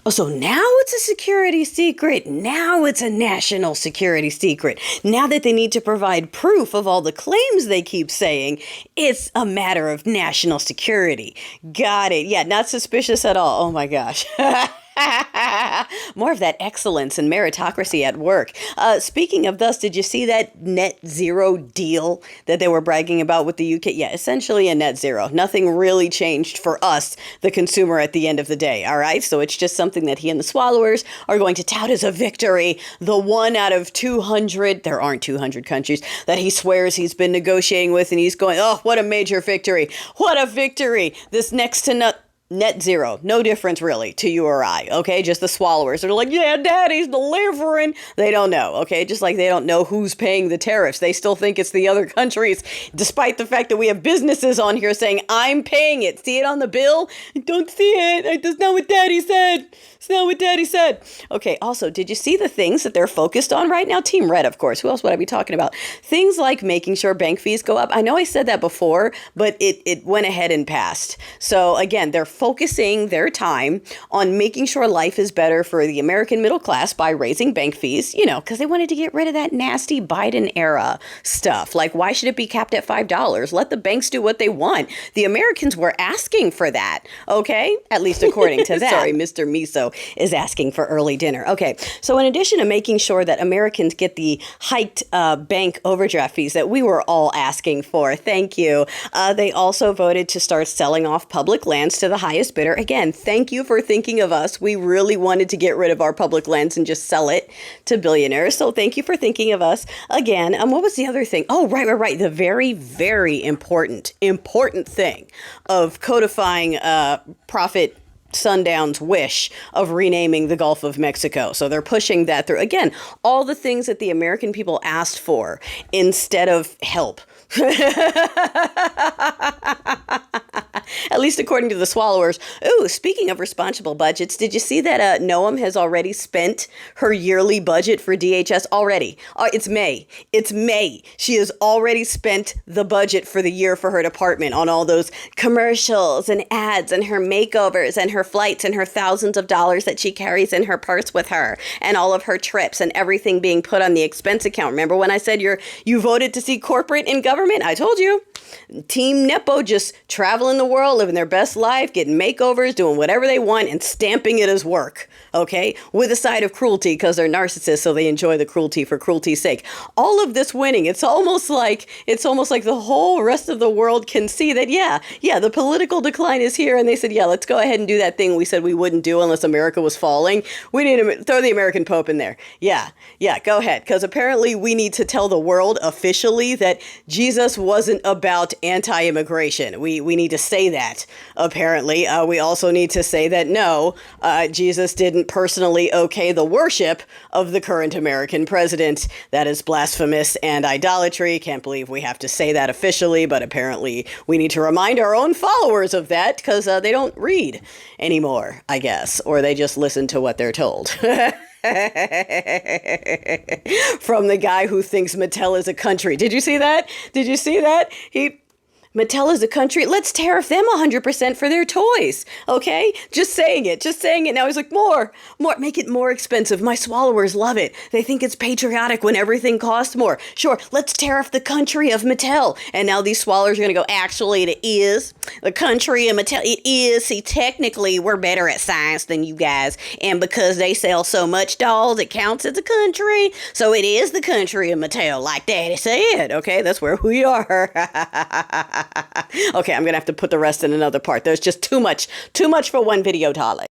Oh, so now it's a security secret. Now it's a national security secret. Now that they need to provide proof of all the claims they keep saying, it's a matter of national security. Got it. Yeah, not suspicious at all. Oh my gosh. More of that excellence and meritocracy at work. Speaking of thus, did you see that net zero deal that they were bragging about with the UK? Yeah, essentially a net zero. Nothing really changed for us, the consumer, at the end of the day. All right. So it's just something that he and the swallowers are going to tout as a victory. The one out of 200, there aren't 200 countries that he swears he's been negotiating with. And he's going, oh, what a major victory. What a victory. This next to net zero. No difference really to you or I. Okay. Just the swallowers are like, yeah, daddy's delivering. They don't know. Okay. Just like they don't know who's paying the tariffs. They still think it's the other countries, despite the fact that we have businesses on here saying, I'm paying it. See it on the bill? Don't see it. That's not what daddy said. It's not what daddy said. Okay. Also, did you see the things that they're focused on right now? Team Red, of course. Who else would I be talking about? Things like making sure bank fees go up. I know I said that before, but it went ahead and passed. So again, they're focusing their time on making sure life is better for the American middle class by raising bank fees, because they wanted to get rid of that nasty Biden era stuff. Like, why should it be capped at $5? Let the banks do what they want. The Americans were asking for that. Okay. At least according to that. Sorry, Mr. Miso is asking for early dinner. Okay. So in addition to making sure that Americans get the hiked bank overdraft fees that we were all asking for, thank you. They also voted to start selling off public lands to the highest bidder. Again, thank you for thinking of us. We really wanted to get rid of our public lands and just sell it to billionaires. So thank you for thinking of us. Again, what was the other thing? Oh, right. The very, very important thing of codifying Prophet Sundown's wish of renaming the Gulf of Mexico. So they're pushing that through. Again, all the things that the American people asked for instead of help. At least according to the swallowers. Ooh, speaking of responsible budgets, did you see that Noam has already spent her yearly budget for DHS already? It's May. It's May. She has already spent the budget for the year for her department on all those commercials and ads and her makeovers and her flights and her thousands of dollars that she carries in her purse with her and all of her trips and everything being put on the expense account. Remember when I said you voted to see corporate in government? I told you. Team Nepo just traveling the world, living their best life, getting makeovers, doing whatever they want, and stamping it as work, okay? With a side of cruelty because they're narcissists, so they enjoy the cruelty for cruelty's sake. All of this winning, it's almost like the whole rest of the world can see that, yeah, the political decline is here, and they said, yeah, let's go ahead and do that thing we said we wouldn't do unless America was falling. We need to throw the American Pope in there. Yeah, go ahead, because apparently we need to tell the world officially that Jesus wasn't about anti-immigration. We need to say that, apparently. We also need to say that, no, Jesus didn't personally okay the worship of the current American president. That is blasphemous and idolatry. Can't believe we have to say that officially, but apparently we need to remind our own followers of that because they don't read anymore, I guess, or they just listen to what they're told. From the guy who thinks Mattel is a country. Did you see that? Mattel is a country. Let's tariff them 100% for their toys. Okay? Just saying it. Now he's like, more, make it more expensive. My swallowers love it. They think it's patriotic when everything costs more. Sure, let's tariff the country of Mattel. And now these swallowers are going to go, actually, it is the country of Mattel. It is. See, technically, we're better at science than you guys. And because they sell so much dolls, it counts as a country. So it is the country of Mattel, like Daddy said. Okay? That's where we are. Okay, I'm going to have to put the rest in another part. There's just too much for one video, darling.